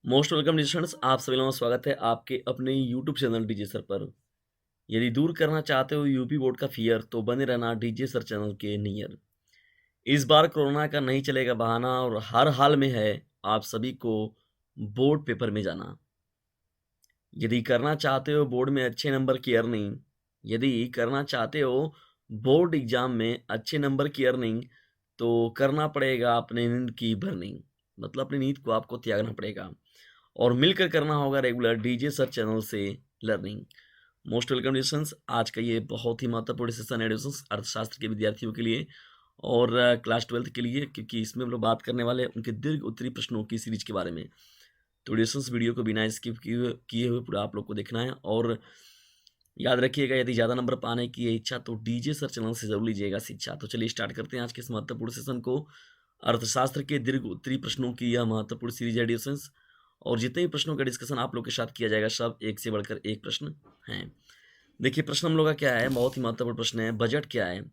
Most welcome डिजिटर्स, आप सभी लोगों का स्वागत है आपके अपने यूट्यूब चैनल डीजे सर पर। यदि दूर करना चाहते हो यूपी बोर्ड का फियर तो बने रहना डीजे सर चैनल के नियर। इस बार कोरोना का नहीं चलेगा बहाना और हर हाल में है आप सभी को बोर्ड पेपर में जाना। यदि करना चाहते हो बोर्ड में अच्छे नंबर की अर्निंग, यदि करना चाहते हो बोर्ड एग्जाम में अच्छे नंबर की अर्निंग, तो करना पड़ेगा अपने नींद की बर्निंग। मतलब अपनी नींद को आपको त्यागना पड़ेगा और मिलकर करना होगा रेगुलर डीजे सर चैनल से लर्निंग। मोस्ट वेलकम डिस्टेंस, आज का ये बहुत ही महत्वपूर्ण सेशन है डिस्टेंस अर्थशास्त्र के विद्यार्थियों के लिए और क्लास 12th के लिए, क्योंकि इसमें हम लोग बात करने वाले हैं उनके दीर्घ उत्तरी प्रश्नों की सीरीज के बारे में। तो डिस्टेंस वीडियो को बिना स्किप किए हुए पूरा आप लोग को देखना है और याद रखिएगा यदि ज़्यादा नंबर पाने की है इच्छा तो डीजे सर चैनल से जरूर लीजिएगा शिक्षा। तो चलिए स्टार्ट करते हैं आज के इस महत्वपूर्ण सेशन को। अर्थशास्त्र के दीर्घ उत्तरी प्रश्नों की यह महत्वपूर्ण सीरीज है डिस्टेंस, और जितने भी प्रश्नों का डिस्कशन आप लोग के साथ किया जाएगा सब एक से बढ़कर एक प्रश्न हैं। देखिए प्रश्न हम लोग का क्या है, बहुत ही महत्वपूर्ण प्रश्न है। बजट क्या है?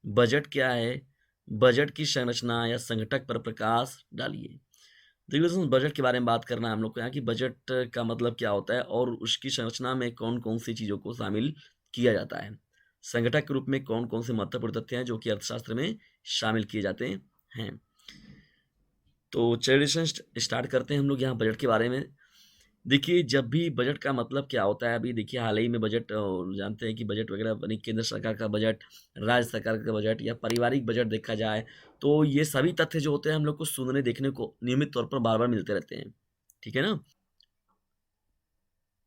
बजट क्या है? बजट की संरचना या संघटक पर प्रकाश डालिए। देखिए दोस्तों, बजट के बारे में बात करना है हम लोग को यहाँ की। बजट का मतलब क्या होता है और उसकी संरचना में कौन कौन सी चीज़ों को शामिल किया जाता है। संगठक के रूप में कौन कौन से महत्वपूर्ण तथ्य हैं जो कि अर्थशास्त्र में शामिल किए जाते हैं। तो चलिए स्टार्ट करते हैं हम लोग यहाँ बजट के बारे में। देखिए जब भी बजट का मतलब क्या होता है, अभी देखिए हाल ही में बजट जानते हैं कि बजट वगैरह बनी, केंद्र सरकार का बजट, राज्य सरकार का बजट या पारिवारिक बजट देखा जाए तो ये सभी तथ्य जो होते हैं हम लोग को सुनने देखने को नियमित तौर पर बार बार मिलते रहते हैं। ठीक है ना?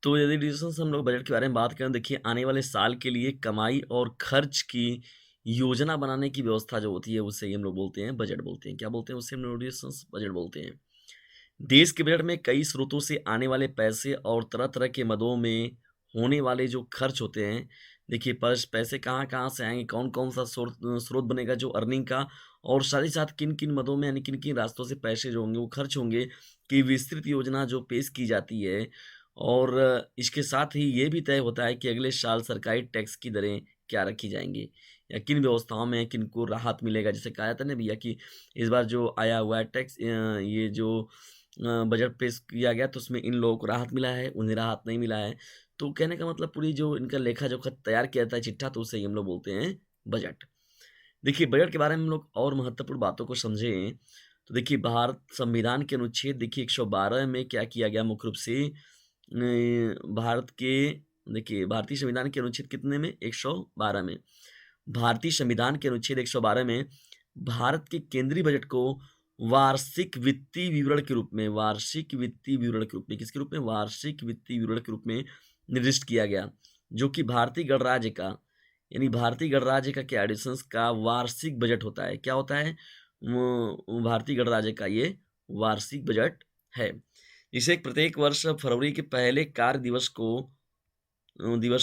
तो यदि डिसीजन हम लोग बजट के बारे में बात करें, देखिए आने वाले साल के लिए कमाई और खर्च की योजना बनाने की व्यवस्था जो होती है उससे हम लोग बोलते हैं बजट बोलते हैं। क्या बोलते हैं उससे हम लोग? डिसीजंस बजट बोलते हैं। देश के बजट में कई स्रोतों से आने वाले पैसे और तरह-तरह के मदों में होने वाले जो खर्च होते हैं, देखिए पैसे कहाँ-कहाँ से आएँगे, कौन-कौन सा स्रोत बनेगा जो अर्निंग का, और साथ ही साथ किन-किन मदों में यानी किन-किन रास्तों से पैसे जो होंगे वो खर्च होंगे, की विस्तृत योजना जो पेश की जाती है। और इसके साथ ही ये भी तय होता है कि अगले साल सरकारी टैक्स की दरें क्या रखी जाएँगी या किन व्यवस्थाओं में किनको राहत मिलेगा। जैसे कहा जाता है ना भैया कि इस बार जो आया हुआ है टैक्स, ये जो बजट पेश किया गया तो उसमें इन लोगों को राहत मिला है, उन्हें राहत नहीं मिला है। तो कहने का मतलब पूरी जो इनका लेखा-जोखा तैयार किया जाता है चिट्ठा, तो उसे ही हम लोग बोलते हैं बजट। देखिए बजट के बारे में हम लोग और महत्वपूर्ण बातों को समझें, तो देखिए भारत संविधान के अनुच्छेद देखिए 112 में क्या किया गया मुख्य रूप से भारत के, देखिए भारतीय संविधान के अनुच्छेद कितने में? 112 में। भारतीय संविधान के अनुच्छेद 112 में भारत के केंद्रीय बजट को वार्षिक वित्तीय विवरण के रूप में, वार्षिक वित्तीय विवरण के रूप में, किसके रूप में? वार्षिक वित्तीय विवरण के रूप में निर्दिष्ट किया गया, जो कि भारतीय गणराज्य का, यानी भारतीय गणराज्य का क्या एडिशंस का वार्षिक बजट होता है। क्या होता है? भारतीय गणराज्य का ये वार्षिक बजट है। इसे प्रत्येक वर्ष फरवरी के पहले कार्य दिवस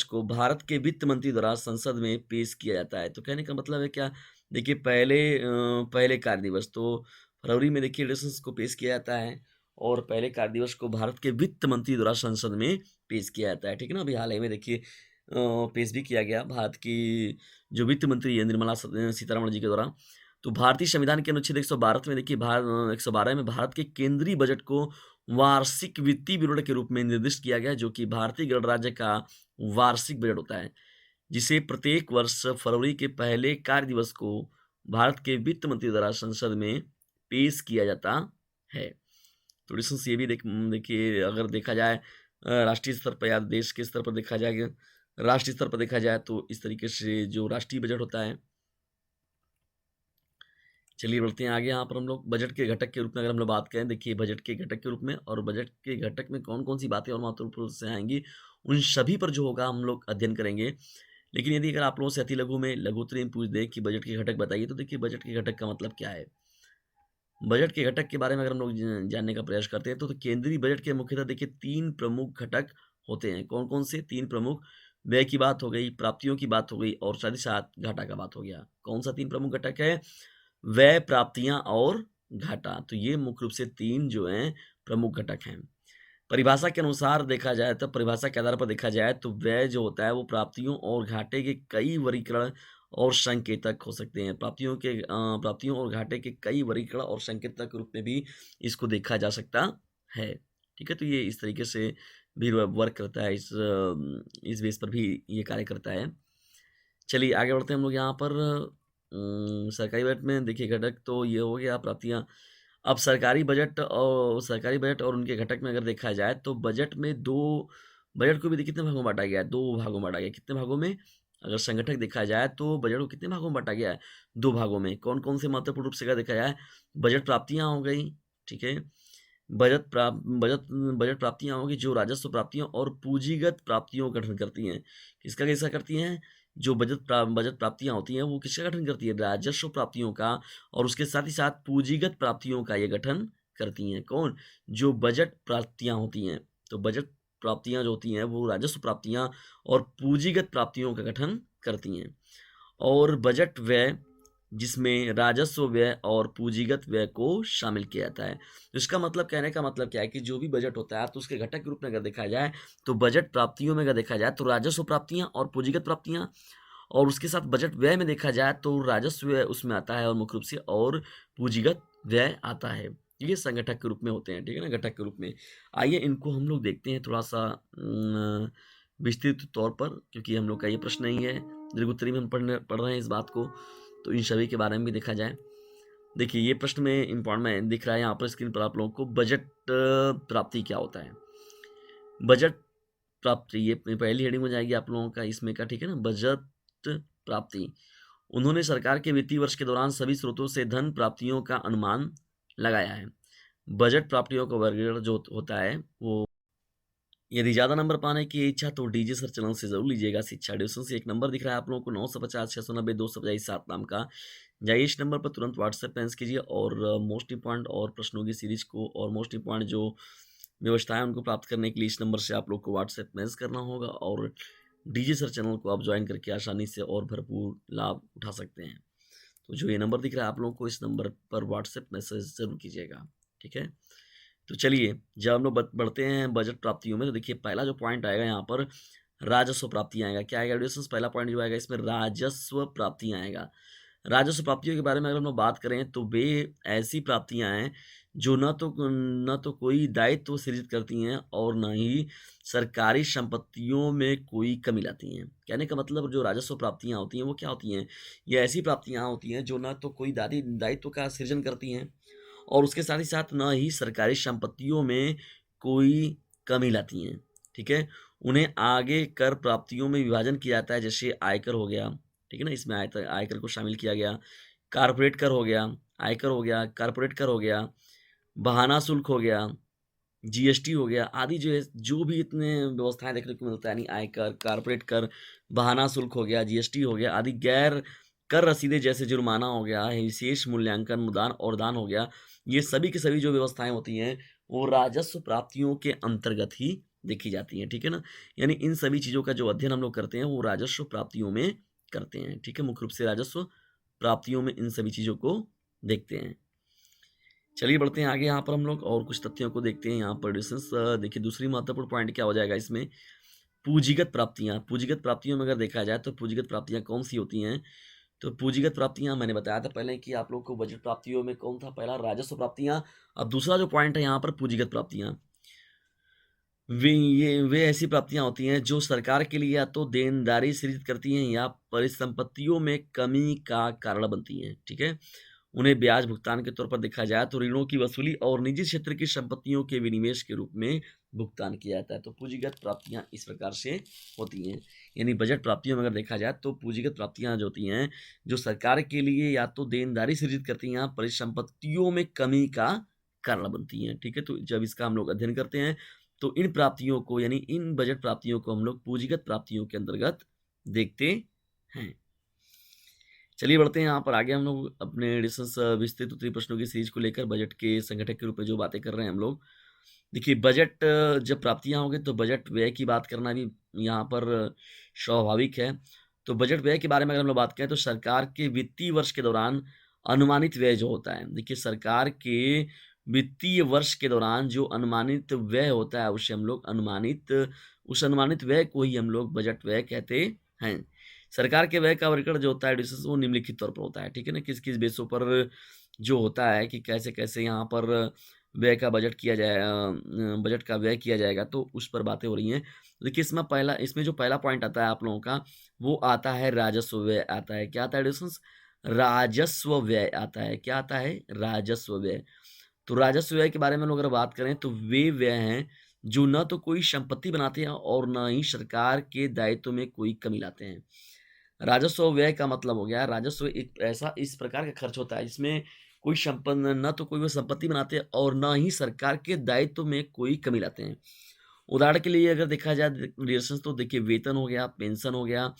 को भारत के वित्त मंत्री द्वारा संसद में पेश किया जाता है। तो कहने का मतलब है क्या? देखिए पहले कार्य दिवस तो फरवरी में देखिए रेज़ोल्यूशंस को पेश किया जाता है और पहले कार्य दिवस को भारत के वित्त मंत्री द्वारा संसद में पेश किया जाता है। ठीक है ना? अभी हाल ही में देखिए पेश भी किया गया भारत की जो वित्त मंत्री है निर्मला सीतारमण जी के द्वारा। तो भारतीय संविधान के अनुच्छेद 112 में देखिए 112 में भारत के केंद्रीय बजट को वार्षिक वित्तीय विवरण के रूप में निर्दिष्ट किया गया, जो कि भारतीय गणराज्य का वार्षिक बजट होता है, जिसे प्रत्येक वर्ष फरवरी के पहले कार्य दिवस को भारत के वित्त मंत्री द्वारा संसद में पेश किया जाता है। तो डिस्टेंस ये भी देखिए अगर देखा जाए राष्ट्रीय स्तर पर या देश के स्तर पर देखा जाए, राष्ट्रीय स्तर पर देखा जाए तो इस तरीके से जो राष्ट्रीय बजट होता है। चलिए बढ़ते हैं आगे। यहाँ पर हम लोग बजट के घटक के रूप में अगर हम लोग बात करें, देखिए बजट के घटक के रूप में और बजट के घटक में कौन-कौन सी बातें और महत्वपूर्ण से आएँगी, उन सभी पर जो होगा हम लोग अध्ययन करेंगे। लेकिन यदि अगर आप लोगों से अति लघु में लघुत्तरी में पूछ दें कि बजट के घटक बताइए, तो देखिए बजट के घटक का मतलब क्या है? बजट के घटक के बारे में अगर हम लोग जानने का प्रयास करते हैं तो केंद्रीय बजट के मुख्यतः देखिए 3 प्रमुख घटक होते हैं। कौन-कौन से? 3 प्रमुख। व्यय की बात हो गई, प्राप्तियों की बात हो गई और साथ ही साथ घाटा का बात हो गया। कौन-सा 3 प्रमुख घटक है? व्यय, प्राप्तियाँ और घाटा। तो ये मुख्य रूप से 3 जो हैं प्रमुख घटक हैं। परिभाषा के अनुसार देखा जाए तो परिभाषा के आधार पर देखा जाए तो व्यय जो होता है वो प्राप्तियों और घाटे के कई वर्गीकरण और संकेतक हो सकते हैं। प्राप्तियों और घाटे के कई वर्गीकरण और संकेतक के रूप में भी इसको देखा जा सकता है। ठीक है? तो ये इस तरीके से भी वर्क करता है, इस बेस पर भी ये कार्य करता है। चलिए आगे बढ़ते हैं हम लोग यहाँ पर। सरकारी बजट में देखिए घटक तो ये हो गया प्राप्तियाँ। अब सरकारी बजट और उनके घटक में अगर देखा जाए तो बजट को भी देखिए कितने भागों में बाँटा गया है, 2 भागों में बाँटा गया है। कितने भागों में? अगर संगठक देखा जाए तो बजट को कितने भागों में बाँटा गया है? 2 भागों में। कौन-कौन से महत्वपूर्ण रूप से अगर देखा जाए, बजट प्राप्तियाँ हो गई, ठीक है? बजट प्राप्तियाँ होंगी जो राजस्व प्राप्तियों और पूंजीगत प्राप्तियों का गठन करती हैं। किसका करती हैं? जो बजट प्राप्तियाँ होती हैं वो किसका गठन करती है? राजस्व प्राप्तियों का, और उसके साथ ही साथ पूंजीगत प्राप्तियों का ये गठन करती हैं। कौन? जो बजट प्राप्तियाँ होती हैं। तो बजट प्राप्तियाँ जो होती हैं वो राजस्व प्राप्तियाँ और पूंजीगत प्राप्तियों का गठन करती हैं। और बजट व्यय जिसमें राजस्व व्यय और पूंजीगत व्यय को शामिल किया जाता है। तो इसका मतलब, कहने का मतलब क्या है कि जो भी बजट होता है तो उसके घटक के रूप में अगर देखा जाए तो बजट प्राप्तियों में अगर देखा जाए तो राजस्व प्राप्तियां और पूंजीगत प्राप्तियां, और उसके साथ बजट व्यय में देखा जाए तो राजस्व व्यय उसमें आता है और मुख्य रूप से, और पूंजीगत व्यय आता है। ये संगठक के रूप में होते हैं, ठीक है ना, घटक के रूप में। आइए इनको हम लोग देखते हैं थोड़ा सा विस्तृत तौर पर, क्योंकि हम लोग का ये प्रश्न नहीं है, दीर्घोत्तरी में हम पढ़ रहे हैं इस बात को, तो इन सभी के बारे में भी देखा जाए। देखिए ये प्रश्न में इम्पॉर्टेंट में दिख रहा है यहाँ पर स्क्रीन पर आप लोगों को, बजट प्राप्ति क्या होता है? बजट प्राप्ति, ये पहली हेडिंग हो जाएगी आप लोगों का इसमें का, ठीक है ना। बजट प्राप्ति, उन्होंने सरकार के वित्तीय वर्ष के दौरान सभी स्रोतों से धन प्राप्तियों का अनुमान लगाया है। बजट प्राप्तियों का वर्गीकरण जो होता है वो, यदि ज़्यादा नंबर पाने की इच्छा तो डीजे सर चैनल से जरूर लीजिएगा। शिक्षा डिवीजन से एक नंबर दिख रहा है आप लोगों को 950 690 250 नाम का, जाइए इस नंबर पर तुरंत व्हाट्सएप मैसेज कीजिए और मोस्ट इंपॉर्टेंट और प्रश्नों की सीरीज को और मोस्ट इंपॉर्टेंट जो व्यवस्थाएं उनको प्राप्त करने के लिए इस नंबर से आप लोग को व्हाट्सएप मैसेज करना होगा, और डीजे सर चैनल को आप ज्वाइन करके आसानी से और भरपूर लाभ उठा सकते हैं। तो जो ये नंबर दिख रहा है आप लोगों को, इस नंबर पर व्हाट्सएप मैसेज जरूर कीजिएगा, ठीक है। तो चलिए जब हम लोग बढ़ते हैं बजट प्राप्तियों में, तो देखिए पहला जो पॉइंट आएगा यहाँ पर राजस्व प्राप्तियाँ आएगा। क्या आएगा एडिशंस? पहला पॉइंट जो आएगा इसमें राजस्व प्राप्तियाँ आएगा। राजस्व प्राप्तियों के बारे में अगर हम लोग बात करें तो वे ऐसी प्राप्तियां हैं जो न तो कोई दायित्व सृजित करती हैं और न ही सरकारी संपत्तियों में कोई कमी लाती हैं। कहने का मतलब जो राजस्व प्राप्तियां होती हैं वो क्या होती हैं? ये ऐसी प्राप्तियां होती हैं जो न तो कोई दायित्व का सृजन करती हैं और उसके साथ ही साथ न ही सरकारी संपत्तियों में कोई कमी लाती हैं, ठीक है। उन्हें आगे कर प्राप्तियों में विभाजन किया जाता है, जैसे आयकर हो गया, ठीक है ना, इसमें आयकर को शामिल किया गया, कारपोरेट कर हो गया, आयकर हो गया, कारपोरेट कर हो गया, बहाना शुल्क हो गया, जीएसटी हो गया, आदि जो है, जो भी इतने व्यवस्थाएं देखने को मिलता है, यानी आयकर, कारपोरेट कर, बहाना शुल्क हो गया, जीएसटी हो गया, आदि गैर कर रसीदें जैसे जुर्माना हो गया, विशेष मूल्यांकन मुदान और दान हो गया, ये सभी की सभी जो व्यवस्थाएं होती हैं वो राजस्व प्राप्तियों के अंतर्गत ही देखी जाती हैं, ठीक है ना। यानी इन सभी चीजों का जो अध्ययन हम लोग करते हैं वो राजस्व प्राप्तियों में करते हैं, ठीक है। मुख्य रूप से राजस्व प्राप्तियों में इन सभी चीजों को देखते हैं। चलिए बढ़ते हैं आगे, यहाँ पर हम लोग और कुछ तथ्यों को देखते हैं। यहाँ पर डिस्टेंस देखिए दूसरी महत्वपूर्ण पॉइंट क्या हो जाएगा इसमें, पूंजीगत प्राप्तियां। पूंजीगत प्राप्तियों में अगर देखा जाए तो पूंजीगत प्राप्तियां कौन सी होती हैं? तो पूंजीगत प्राप्तियां मैंने बताया था पहले कि आप लोग को बजट प्राप्तियों में कौन था, पहला राजस्व प्राप्तियां। अब दूसरा जो पॉइंट है यहाँ पर पूंजीगत प्राप्तियां, वे ऐसी प्राप्तियां होती हैं जो सरकार के लिए या तो देनदारी सृजित करती हैं या परिसंपत्तियों में कमी का कारण बनती हैं, ठीक है। उन्हें ब्याज भुगतान के तौर पर देखा जाए तो ऋणों की वसूली और निजी क्षेत्र की संपत्तियों के विनिवेश के रूप में भुगतान किया जाता है। तो पूंजीगत प्राप्तियां इस प्रकार से होती हैं। यानी बजट प्राप्तियों में अगर देखा जाए तो पूंजीगत प्राप्तियां जो होती हैं जो सरकार के लिए या तो देनदारी सृजित करती हैं या परिसंपत्तियों में कमी का कारण बनती हैं, ठीक है। तो जब इसका हम लोग अध्ययन करते हैं तो इन प्राप्तियों को, यानी इन बजट प्राप्तियों को हम लोग पूंजीगत प्राप्तियों के अंतर्गत देखते हैं। चलिए बढ़ते हैं यहाँ पर आगे, हम लोग अपने डिस्कस विस्तृत उत्तरी प्रश्नों की सीरीज को लेकर बजट के संगठक के रूप में जो बातें कर रहे हैं हम लोग। देखिए बजट जब प्राप्तियां होंगे तो बजट व्यय की बात करना भी यहाँ पर स्वाभाविक है। तो बजट व्यय के बारे में अगर हम लोग बात करें तो सरकार के वित्तीय वर्ष के दौरान अनुमानित व्यय जो होता है, देखिए सरकार के वित्तीय वर्ष के दौरान जो अनुमानित व्यय होता है उस अनुमानित व्यय को ही हम लोग बजट व्यय कहते हैं। सरकार के व्यय का वर्गीकरण जो होता है डिस्कस, वो निम्नलिखित तौर पर होता है, ठीक है ना। किस किस बेसों पर जो होता है कि कैसे कैसे यहाँ पर व्यय का बजट किया जाए बजट का व्यय किया जाएगा, तो उस पर बातें हो रही हैं। देखिए इसमें जो पहला पॉइंट आता है आप लोगों का, वो आता है राजस्व व्यय आता है। क्या आता है डिस्टेंस? राजस्व व्यय आता है। क्या आता है? राजस्व व्यय। तो राजस्व व्यय के बारे में हम लोग अगर बात करें तो वे व्यय हैं जो न तो कोई संपत्ति बनाते हैं और न ही सरकार के दायित्व में कोई कमी लाते हैं। राजस्व व्यय का मतलब हो गया, राजस्व एक ऐसा इस प्रकार का खर्च होता है जिसमें कोई संपन्न न तो कोई वो संपत्ति बनाते हैं और न ही सरकार के दायित्व में कोई कमी लाते हैं। उदाहरण के लिए अगर देखा जाए रिलेशंस, तो देखिए वेतन हो गया, पेंशन हो गया,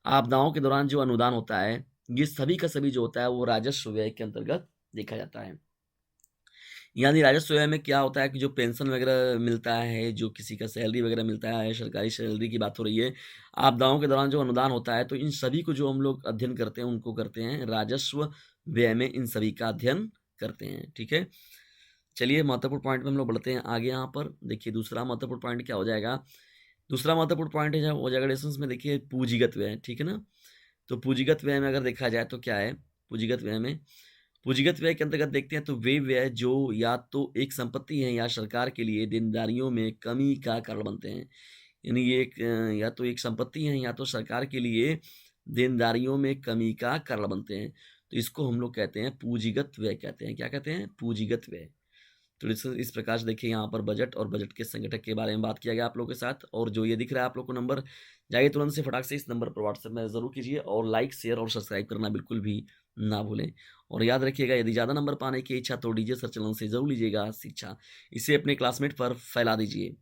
आपदाओं के दौरान जो अनुदान होता है, ये सभी का सभी जो होता है वो राजस्व व्यय के अंतर्गत देखा जाता है। यानी राजस्व व्यय में क्या होता है कि जो पेंशन वगैरह मिलता है, जो किसी का सैलरी वगैरह मिलता है, सरकारी सैलरी की बात हो रही है, आपदाओं के दौरान जो अनुदान होता है, तो इन सभी को जो हम लोग अध्ययन करते हैं, उनको करते हैं राजस्व व्यय में, इन सभी का अध्ययन करते हैं। ठीक है? चलिए महत्वपूर्ण पॉइंट में हम लोग बढ़ते हैं आगे। यहाँ पर देखिए दूसरा महत्वपूर्ण पॉइंट क्या हो जाएगा? दूसरा महत्वपूर्ण पॉइंट है जो हो जाएगा डिस्टेंस में, देखिए पूंजीगत व्यय। ठीक है ना? तो पूंजीगत व्यय में अगर देखा जाए तो क्या है? पूंजीगत व्यय के अंतर्गत देखते हैं तो वे व्यय जो या तो एक संपत्ति है या सरकार के लिए देनदारियों में कमी का कारण बनते हैं। यानी ये या तो एक संपत्ति है या तो सरकार के लिए देनदारियों में कमी का कारण बनते हैं। तो इसको हम लोग कहते हैं पूंजीगत व्यय कहते हैं। क्या कहते हैं? पूंजीगत व्यय। तो इस प्रकार से देखिए यहाँ पर बजट और बजट के संगठक के बारे में बात किया गया आप लोगों के साथ। और जो ये दिख रहा है आप लोग को नंबर, जाइए तुरंत से फटाक से इस नंबर पर व्हाट्सएप में ज़रूर कीजिए और लाइक, शेयर और सब्सक्राइब करना बिल्कुल भी ना भूलें। और याद रखिएगा, यदि ज़्यादा नंबर पाने की इच्छा तो डीजे सर चैनल से ज़रूर लीजिएगा शिक्षा, इसे अपने क्लासमेट पर फैला दीजिए।